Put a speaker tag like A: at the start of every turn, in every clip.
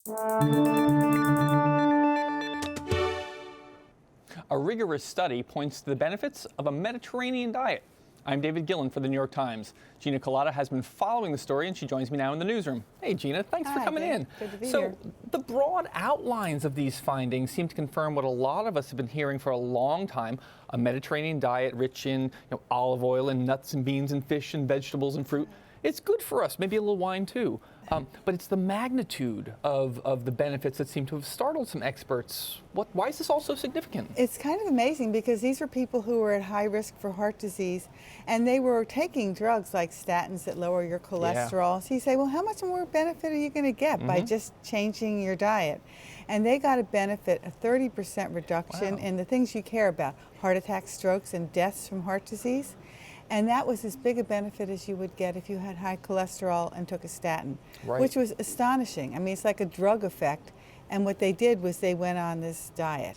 A: A rigorous study points to the benefits of a Mediterranean diet. I'm David Gillen for the New York Times. Gina Colada has been following the story, and she joins me now in the newsroom. Hey, Gina, thanks for coming in.
B: Good to be
A: so,
B: here.
A: The broad outlines of these findings seem to confirm what a lot of us have been hearing for a long time: a Mediterranean diet rich in olive oil and nuts and beans and fish and vegetables and fruit. It's good for us, maybe a little wine too. But it's the magnitude of the benefits that seem to have startled some experts. Why is this all so significant?
B: It's kind of amazing because these are people who are at high risk for heart disease, and they were taking drugs like statins that lower your cholesterol. So you say, well, how much more benefit are you going to get by just changing your diet? And they got a benefit, a 30% reduction in the things you care about: heart attacks, strokes, and deaths from heart disease. And that was as big a benefit as you would get if you had high cholesterol and took a statin, which was astonishing. I mean, it's like a drug effect. And what they did was they went on this diet.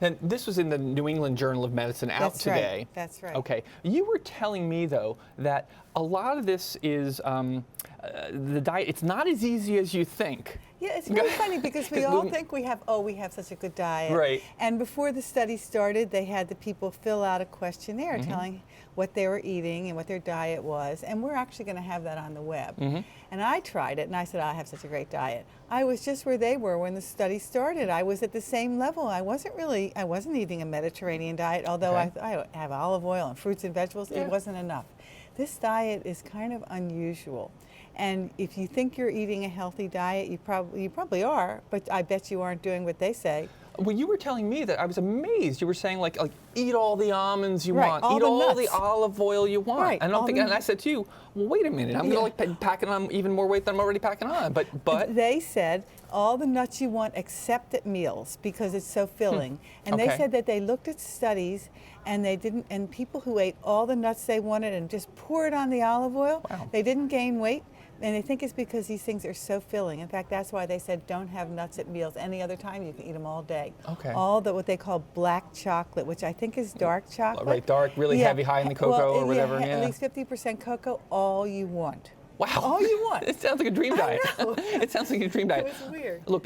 A: And this was in the New England Journal of Medicine out today.
B: Right. That's right.
A: Okay. You were telling me, though, that a lot of this is the diet. It's not as easy as you think.
B: Yeah, it's really funny because we all think we have such a good diet.
A: Right.
B: And before the study started, they had the people fill out a questionnaire telling what they were eating and what their diet was. And we're actually going to have that on the web. And I tried it, and I said, I have such a great diet. I was just where they were when the study started. I was at the same level. I wasn't eating a Mediterranean diet, although I have olive oil and fruits and vegetables. It wasn't enough. This diet is kind of unusual. And if you think you're eating a healthy diet, you probably are, but I bet you aren't doing what they say.
A: Well, you were telling me that. I was amazed. You were saying like eat all the almonds you want,
B: all
A: eat all the olive oil you want. And and I said to you, well, wait a minute, I'm going to packing on even more weight than I'm already packing on. But
B: they said all the nuts you want except at meals because it's so filling. And they said that they looked at studies and and people who ate all the nuts they wanted and just poured on the olive oil, they didn't gain weight. And I think it's because these things are so filling. In fact, that's why they said don't have nuts at meals. Any other time, you can eat them all day. All what they call black chocolate, which I think is dark chocolate.
A: Right, dark, really heavy, high in the cocoa or whatever.
B: At least 50% cocoa, all you want.
A: Wow.
B: All you want.
A: It sounds like a dream diet. It sounds like a dream diet.
B: It was weird.
A: Look,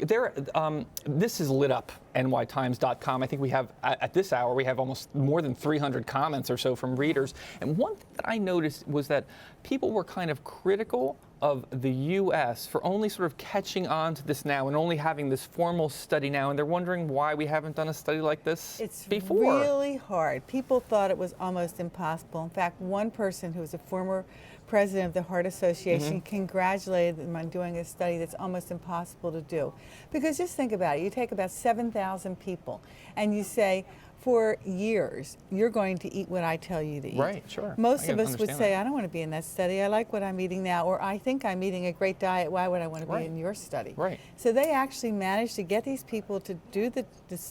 A: this is lit up, nytimes.com. I think we have, at this hour, we have almost more than 300 comments or so from readers. And one thing that I noticed was that people were kind of critical of the U.S. for only sort of catching on to this now and only having this formal study now. And they're wondering why we haven't done a study like this before.
B: It's really hard. People thought it was almost impossible. In fact, one person who was a former president of the Heart Association congratulated them on doing a study that's almost impossible to do. Because just think about it. You take about 7,000 people and you say, for years, you're going to eat what I tell you to eat.
A: Right, sure.
B: Most of us would say, I don't want to be in that study. I like what I'm eating now, or I think I'm eating a great diet. Why would I want to be in your study?
A: Right.
B: So they actually managed to get these people to do the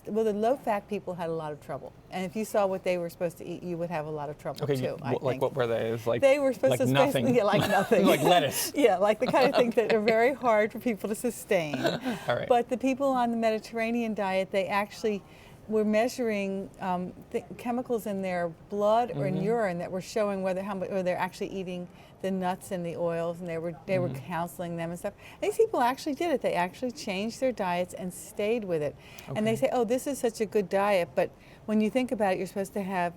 B: low-fat people had a lot of trouble. And if you saw what they were supposed to eat, you would have a lot of trouble too, I think.
A: Like what were they?
B: They were supposed to
A: nothing.
B: Like nothing.
A: Like lettuce.
B: Yeah, like the kind of things that are very hard for people to sustain.
A: All right.
B: But the people on the Mediterranean diet, they actually were measuring chemicals in their blood or in urine that were showing how much they're actually eating the nuts and the oils, and they were counseling them and stuff. And these people actually did it. They actually changed their diets and stayed with it. And they say, oh, this is such a good diet, but when you think about it, you're supposed to have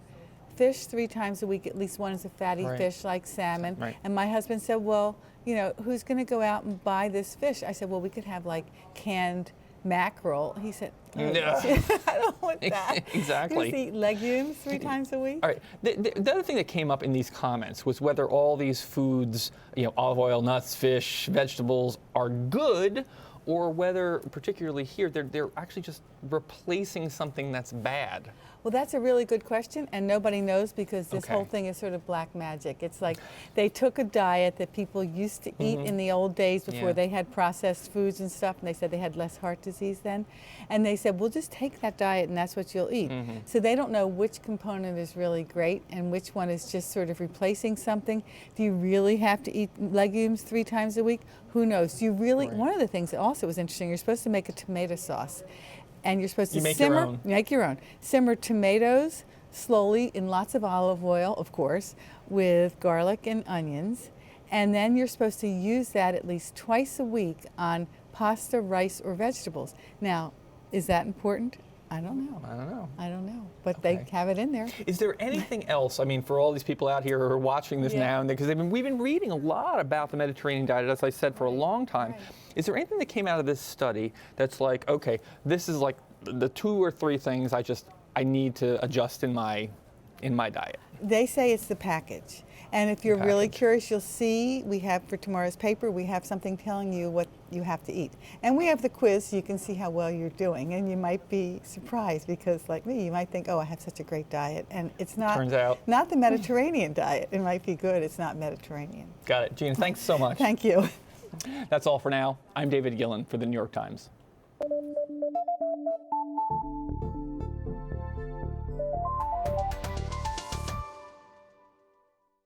B: fish 3 times a week. At least one is a fatty fish like salmon. And my husband said, well, who's going to go out and buy this fish? I said, well, we could have like canned mackerel. He said, I don't want that.
A: Exactly.
B: You eat legumes 3 times a week?
A: All right. The other thing that came up in these comments was whether all these foods, olive oil, nuts, fish, vegetables, are good, or whether, particularly here, they're actually just replacing something that's bad.
B: Well, that's a really good question, and nobody knows because this whole thing is sort of black magic. It's like they took a diet that people used to eat in the old days before they had processed foods and stuff, and they said they had less heart disease then. And they said, well, just take that diet and that's what you'll eat. So they don't know which component is really great and which one is just sort of replacing something. Do you really have to eat legumes 3 times a week? Who knows? Do you really? One of the things that also was interesting, you're supposed to make a tomato sauce. And you're supposed to make your own. Simmer tomatoes slowly in lots of olive oil, of course, with garlic and onions. And then you're supposed to use that at least twice a week on pasta, rice, or vegetables. Now, is that important? I don't know.
A: I don't know.
B: I don't know, but
A: Okay.
B: they have it in there.
A: Is there anything else? I mean, for all these people out here who are watching this now, and because we've been reading a lot about the Mediterranean diet, as I said, for a long time.
B: Right.
A: Is there anything that came out of this study that's like, okay, this is like the 2 or 3 things I need to adjust in my diet?
B: They say it's the package. And if you're really curious, you'll see we have for tomorrow's paper, we have something telling you what you have to eat. And we have the quiz so you can see how well you're doing. And you might be surprised because, like me, you might think, oh, I have such a great diet. And it's not,
A: Turns out,
B: not the Mediterranean diet. It might be good, it's not Mediterranean.
A: Got it. Gina, thanks so much.
B: Thank you.
A: That's all for now. I'm David Gillen for the New York Times.